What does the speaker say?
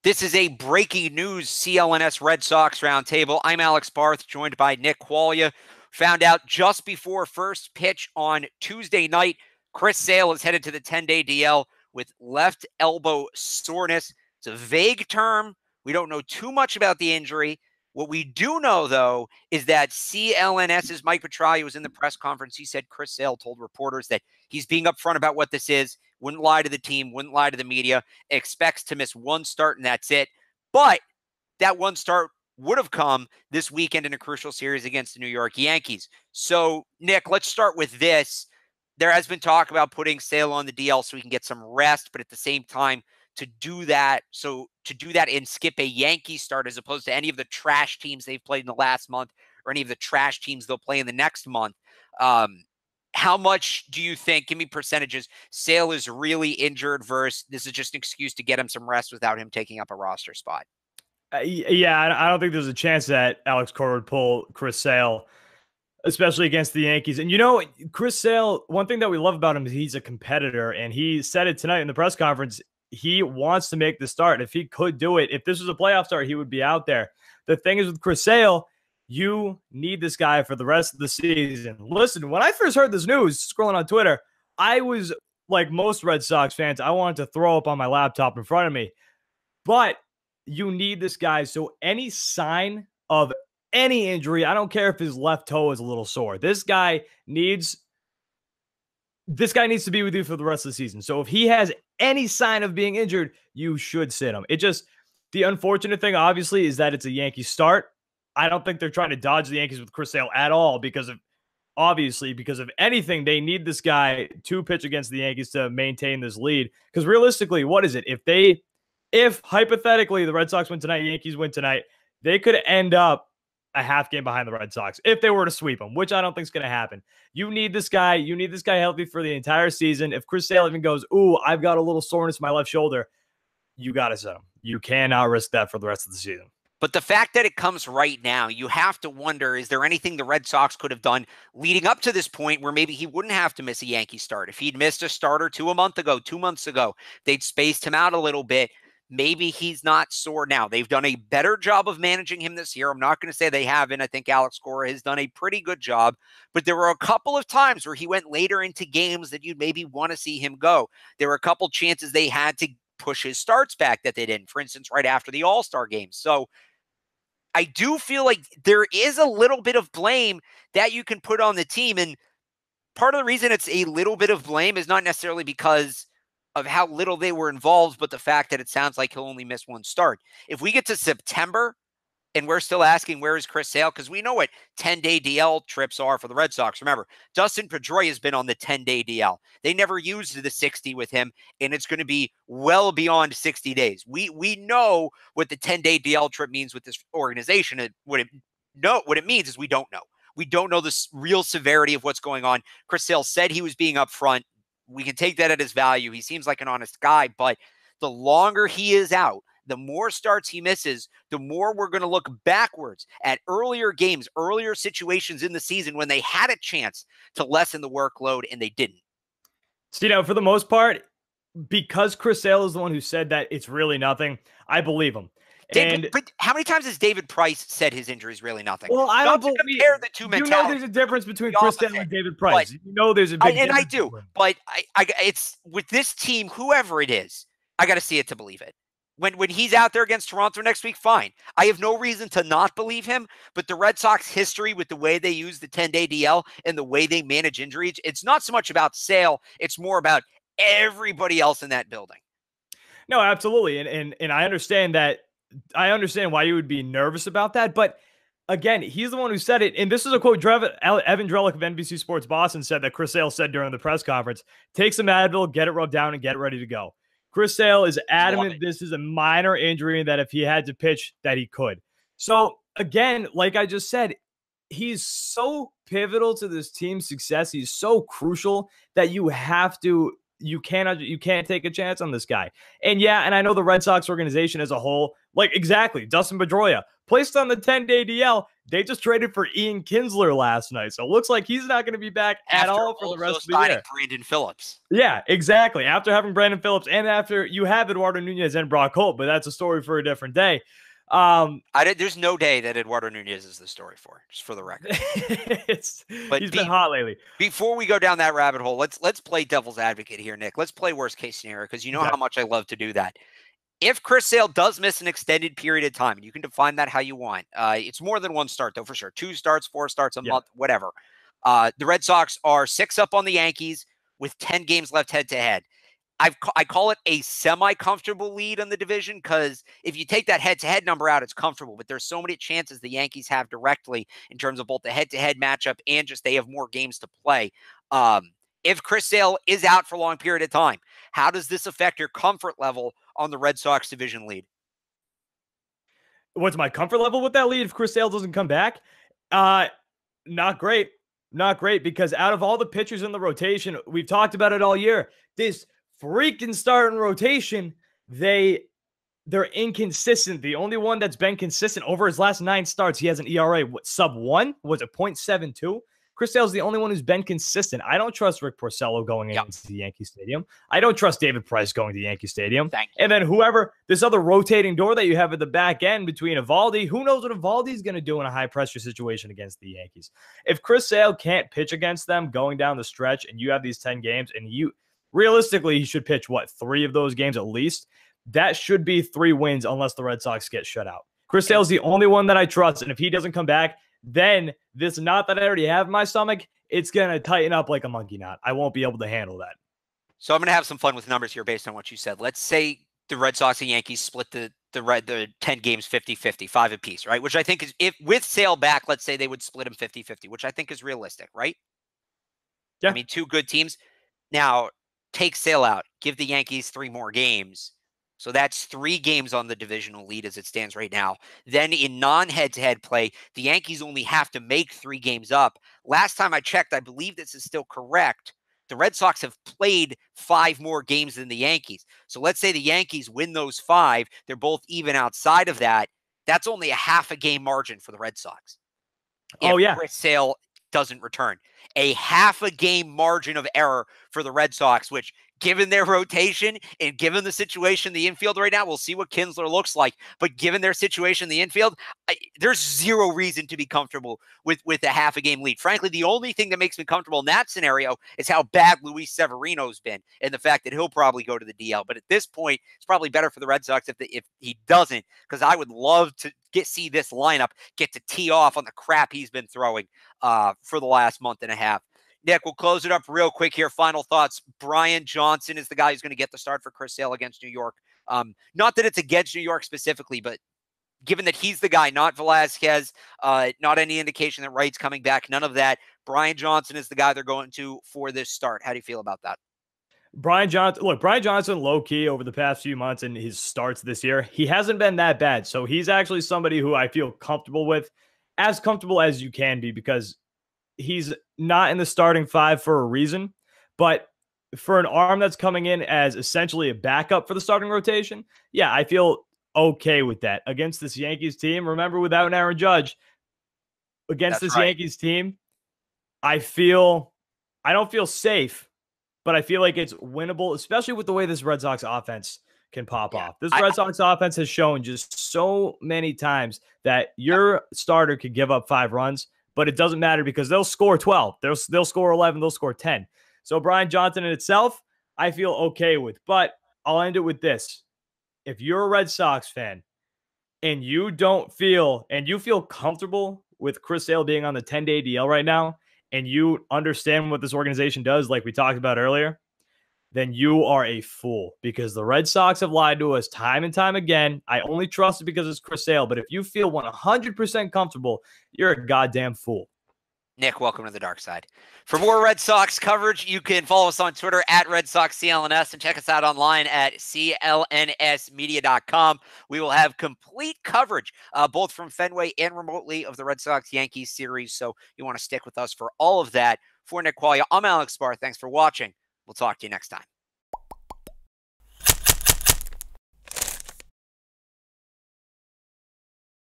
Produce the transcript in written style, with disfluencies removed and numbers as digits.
This is a breaking news CLNS Red Sox roundtable. I'm Alex Barth, joined by Nick Quaglia. Found out just before first pitch on Tuesday night, Chris Sale is headed to the 10-day DL with left elbow soreness. It's a vague term. We don't know too much about the injury. What we do know, though, is that CLNS's Mike Petraglia was in the press conference. He said Chris Sale told reporters that he's being upfront about what this is, wouldn't lie to the team, wouldn't lie to the media, expects to miss one start and that's it. But that one start would have come this weekend in a crucial series against the New York Yankees. So, Nick, let's start with this. There has been talk about putting Sale on the DL so he can get some rest, but at the same time, to do that and skip a Yankee start as opposed to any of the trash teams they've played in the last month or any of the trash teams they'll play in the next month. How much do you think, give me percentages, Sale is really injured versus this is just an excuse to get him some rest without him taking up a roster spot? Yeah, I don't think there's a chance that Alex Cora would pull Chris Sale, especially against the Yankees. And, you know, Chris Sale, one thing that we love about him is he's a competitor, and he said it tonight in the press conference. He wants to make the start. If he could do it, if this was a playoff start, he would be out there. The thing is with Chris Sale, you need this guy for the rest of the season. Listen, when I first heard this news, scrolling on Twitter, I was like most Red Sox fans. I wanted to throw up on my laptop in front of me. But you need this guy. So any sign of any injury, I don't care if his left toe is a little sore. This guy needs to be with you for the rest of the season. So if he has any sign of being injured, you should sit him. The unfortunate thing, obviously, is that it's a Yankee start. I don't think they're trying to dodge the Yankees with Chris Sale at all because of anything, they need this guy to pitch against the Yankees to maintain this lead. Because realistically, what is it? If hypothetically the Red Sox win tonight, Yankees win tonight, they could end up a half game behind the Red Sox if they were to sweep them, which I don't think is going to happen. You need this guy. You need this guy healthy for the entire season. If Chris Sale even goes, ooh, I've got a little soreness in my left shoulder, you got to sit him. You cannot risk that for the rest of the season. But the fact that it comes right now, you have to wonder, is there anything the Red Sox could have done leading up to this point where maybe he wouldn't have to miss a Yankee start? If he'd missed a start or two a month ago, 2 months ago, they'd spaced him out a little bit. Maybe he's not sore now. They've done a better job of managing him this year. I'm not going to say they haven't. I think Alex Cora has done a pretty good job. But there were a couple of times where he went later into games that you'd maybe want to see him go. There were a couple chances they had to push his starts back that they didn't, for instance, right after the All-Star game. So I do feel like there is a little bit of blame that you can put on the team. And part of the reason it's a little bit of blame is not necessarily because of how little they were involved, but the fact that it sounds like he'll only miss one start. If we get to September and we're still asking, where is Chris Sale? Because we know what 10-day DL trips are for the Red Sox. Remember, Dustin Pedroia has been on the 10-day DL. They never used the 60 with him, and it's going to be well beyond 60 days. We know what the 10-day DL trip means with this organization. What it means is we don't know. We don't know the real severity of what's going on. Chris Sale said he was being upfront. We can take that at his value. He seems like an honest guy, but the longer he is out, the more starts he misses, the more we're going to look backwards at earlier games, earlier situations in the season when they had a chance to lessen the workload and they didn't. So, you know, for the most part, because Chris Sale is the one who said that it's really nothing, I believe him. But how many times has David Price said his injury is really nothing? Well, I don't compare the two mentalities. You know there's a difference between Chris Sale and David Price. You know there's a big difference. And I do. But it's with this team, whoever it is, I got to see it to believe it. When he's out there against Toronto next week, fine. I have no reason to not believe him, but the Red Sox history with the way they use the 10-day DL and the way they manage injuries, it's not so much about Sale, it's more about everybody else in that building. No, absolutely. And I understand that. I understand why you would be nervous about that, but again, he's the one who said it. And this is a quote Evan Drellick of NBC Sports Boston said that Chris Sale said during the press conference. Take some Advil, get it rubbed down, and get ready to go. Chris Sale is adamant this is a minor injury and that if he had to pitch, that he could. So again, like I just said, he's so pivotal to this team's success. He's so crucial that you can't take a chance on this guy. And yeah, and I know the Red Sox organization as a whole, like exactly, Dustin Pedroia placed on the 10-day DL they just traded for Ian Kinsler last night. So it looks like he's not going to be back at all for the rest of the year. Brandon Phillips. Yeah, exactly. After having Brandon Phillips and after you have Eduardo Nunez and Brock Holt, but that's a story for a different day. There's no day that Eduardo Nunez is the story for, just for the record. He's been hot lately. Before we go down that rabbit hole, let's play devil's advocate here, Nick. Let's play worst case scenario, because you know how much I love to do that. If Chris Sale does miss an extended period of time, and you can define that how you want, it's more than one start, though, for sure. 2 starts, 4 starts a month, whatever. The Red Sox are 6 up on the Yankees with 10 games left head-to-head. I call it a semi-comfortable lead in the division, because if you take that head-to-head number out, it's comfortable. But there's so many chances the Yankees have directly in terms of both the head-to-head matchup and just they have more games to play. If Chris Sale is out for a long period of time, how does this affect your comfort level on the Red Sox division lead? What's my comfort level with that lead if Chris Sale doesn't come back? Not great. Not great, because out of all the pitchers in the rotation, we've talked about it all year, this freaking starting rotation, they're inconsistent. The only one that's been consistent over his last 9 starts, he has an ERA sub 1. Was it 0.72? Chris Sale's the only one who's been consistent. I don't trust Rick Porcello going into the Yankee Stadium. I don't trust David Price going to Yankee Stadium. And then whoever, this other rotating door that you have at the back end between Evaldi, who knows what Evaldi's going to do in a high-pressure situation against the Yankees. If Chris Sale can't pitch against them going down the stretch and you have these 10 games and realistically, he should pitch, 3 of those games at least? That should be 3 wins unless the Red Sox get shut out. Chris Sale's the only one that I trust, and if he doesn't come back, then this knot that I already have in my stomach, it's going to tighten up like a monkey knot. I won't be able to handle that. So I'm going to have some fun with numbers here based on what you said. Let's say the Red Sox and Yankees split the 10 games 50-50, 5 apiece, right? Which I think is, if with Sale back, let's say they would split them 50-50, which I think is realistic, right? Yeah. I mean, 2 good teams. Now, take Sale out, give the Yankees 3 more games. So that's 3 games on the divisional lead as it stands right now. Then in non-head-to-head play, the Yankees only have to make 3 games up. Last time I checked, I believe this is still correct. The Red Sox have played 5 more games than the Yankees. So let's say the Yankees win those 5. They're both even outside of that. That's only a half a game margin for the Red Sox. If Chris Sale doesn't return. A half a game margin of error for the Red Sox, which, given their rotation and given the situation in the infield right now, we'll see what Kinsler looks like. But given their situation in the infield, there's 0 reason to be comfortable with a half a game lead. Frankly, the only thing that makes me comfortable in that scenario is how bad Luis Severino's been and the fact that he'll probably go to the DL. But at this point, it's probably better for the Red Sox if he doesn't, because I would love to see this lineup get to tee off on the crap he's been throwing for the last month and a half. Nick, we'll close it up real quick here. Final thoughts. Brian Johnson is the guy who's going to get the start for Chris Sale against New York. Not that it's against New York specifically, but given that he's the guy, not Velasquez, not any indication that Wright's coming back, none of that. Brian Johnson is the guy they're going to for this start. How do you feel about that? Brian Johnson, low-key over the past few months in his starts this year, he hasn't been that bad. So he's actually somebody who I feel comfortable with, as comfortable as you can be, because he's not in the starting 5 for a reason. But for an arm that's coming in as essentially a backup for the starting rotation, yeah, I feel okay with that. Against this Yankees team, remember, without Aaron Judge, against this Yankees team, I don't feel safe, but I feel like it's winnable, especially with the way this Red Sox offense can pop off. This Red Sox offense has shown just so many times that your starter could give up 5 runs, but it doesn't matter because they'll score 12. They'll score 11. They'll score 10. So Brian Johnson in itself, I feel okay with. But I'll end it with this. If you're a Red Sox fan and you feel comfortable with Chris Sale being on the 10-day DL right now, and you understand what this organization does, like we talked about earlier, then you are a fool, because the Red Sox have lied to us time and time again. I only trust it because it's Chris Sale, but if you feel 100% comfortable, you're a goddamn fool. Nick, welcome to the dark side. For more Red Sox coverage, you can follow us on Twitter at Red Sox CLNS and check us out online at clnsmedia.com. We will have complete coverage, both from Fenway and remotely, of the Red Sox-Yankees series, so you want to stick with us for all of that. For Nick Quaglia, I'm Alex Barth. Thanks for watching. We'll talk to you next time.